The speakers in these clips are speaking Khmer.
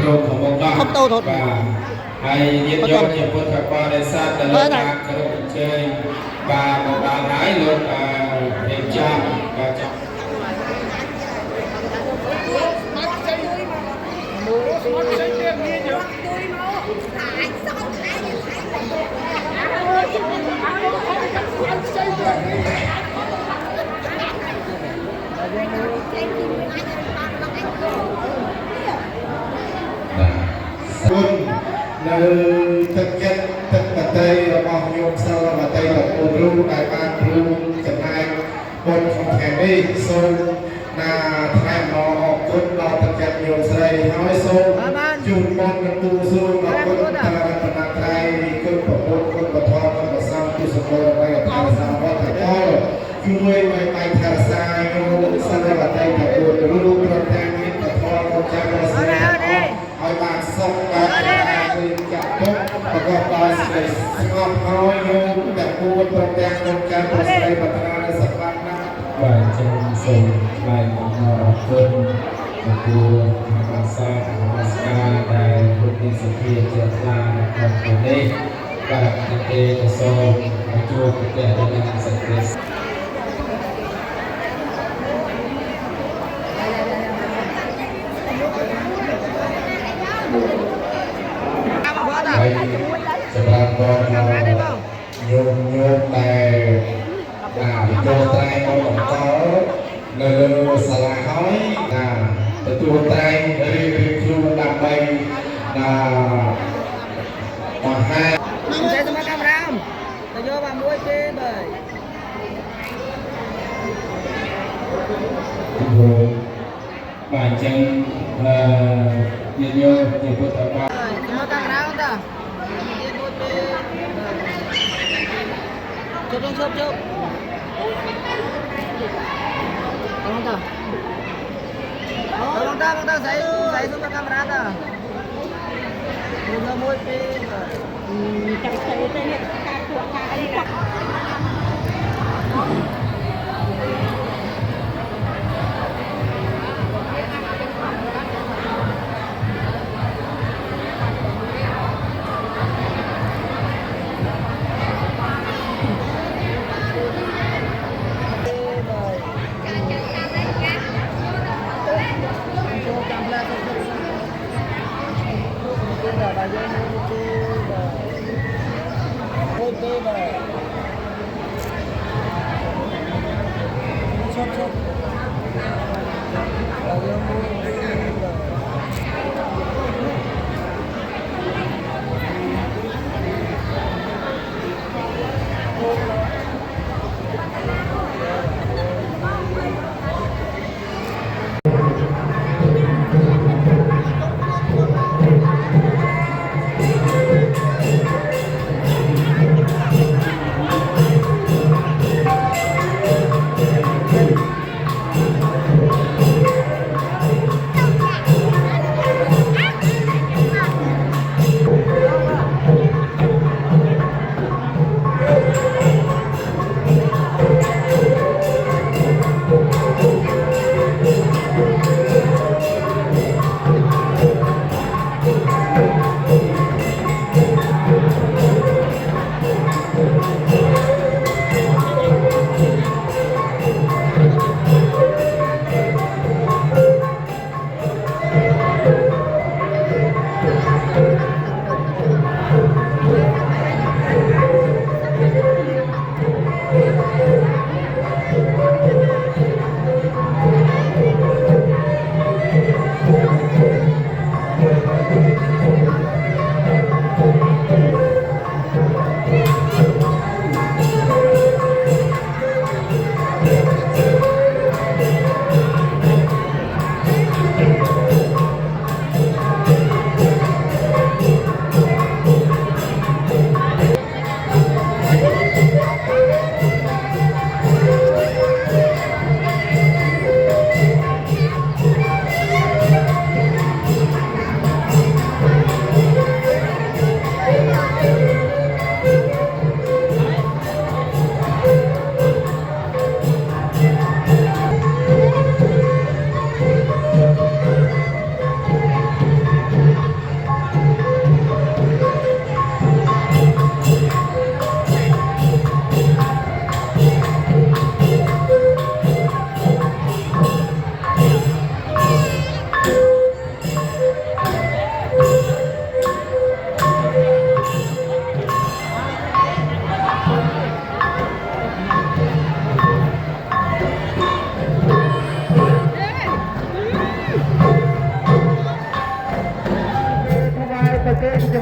รวมขององค์การให้ยึดโยงอย่างพุทธกรในศาสตร์และการกระโดดเชยบาบาหายลงเรียนจำบาจับคุณในตึกเก็ตตึกบัตรរបស់ញោមសិលบัตរលោកគ្រូដែលបានគ្រូចំណាយបុណ្យของថ្ងៃនេះសូមណាថ្លែងអំណរអគុណដល់ទឹកចិត្តញោមស្រីហើយសូមជូនបុណ្យនិងទូលសូមអគុណតារតនត្រ័យគុណប្រពុតគុណបធម៌គុណប្រសាទទុសកលនៃអធិសាវត្តទាំងជួយឲ្យបែកថារសាញោមសិលបាតរលោកគ្រូរូបប្រធានមានបធម៌គុណចាស់ប្រសិទ្ធឲ្យបានសុខបានរៀនចាក់ទុកប្រកបដោយសេចក្តីស្ងប់ហើយញោមតែគួរប្រទាំងក្នុងការប្រសិទ្ធបត្រនៅសក្តិណាបាទចឹងសូមថ្លែងអំណរអគុណចំពោះអាសាសនការដែលពុទ្ធិសភាជាថ្លានៅក្នុងថ្ងៃនេះបាទទេក៏សូមជួបប្រទេសទៅនឹងសេចក្តីហើយសម្រាប់បងញោមតែទទួលត្រែងមកបន្តនៅលើសាលាហើយទទួលត្រែងរៀបខ្លួនដើម្បីមហាចេះទៅមកកាមេរ៉ាទៅយកមកមួយទេបើបាទអញ្ចឹងញាតិញោមជាពុទ្ធបរិស័ទមកកាមេរ៉ាតើទៀតមួយទេជប់បងតើស្អីសុំកាមេរ៉ាតើមួយទេចាំស្អីទេនេះការពួកការអី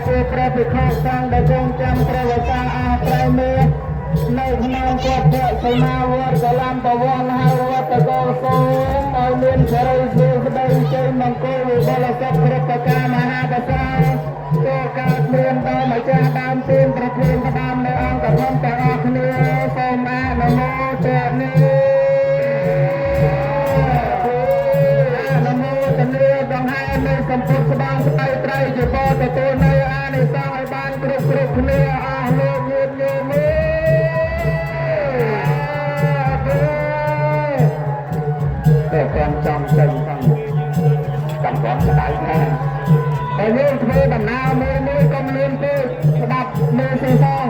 ជាព្រះភិក្ខុសង្ឃដែលគង់ចាំព្រះវស្សាអស់ត្រៃមេនៅក្នុងគាត់ភក្តិសមាវត្តកលំបវ័នហើយវត្តកោសូមឲ្យមានសេរីសុខស្ដីជ័យមង្គលវិបុលសុខគ្រប់ប្រការមហាប្រសាចូលកើតមានដល់ម្ចាស់ដើមទានប្រធានផ្ដាំនៅអង្គធំទាំងអស់គ្នាសូមអនុមោទនាដង្ហែនៃសម្ពុទ្ធស្ដងស្បៃត្រៃជាបទទទួលនៅអានិសង្សឲ្យបានគ្រប់គ្នាអស់លោកញាតិញោមតែតាមចំចេញផងចាំគាត់ស្ដាយណាស់តែយើងធ្វើដំណើរមួយកុំលឿនពេកស្ដាប់មើលសេសង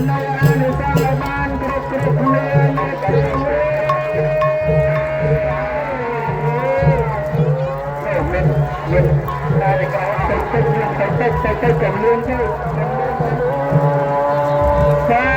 នៅអានិសង្សឲ្យបានគ្រប់គ្នាមានតែក្រោយទៅចំនួនទៅសា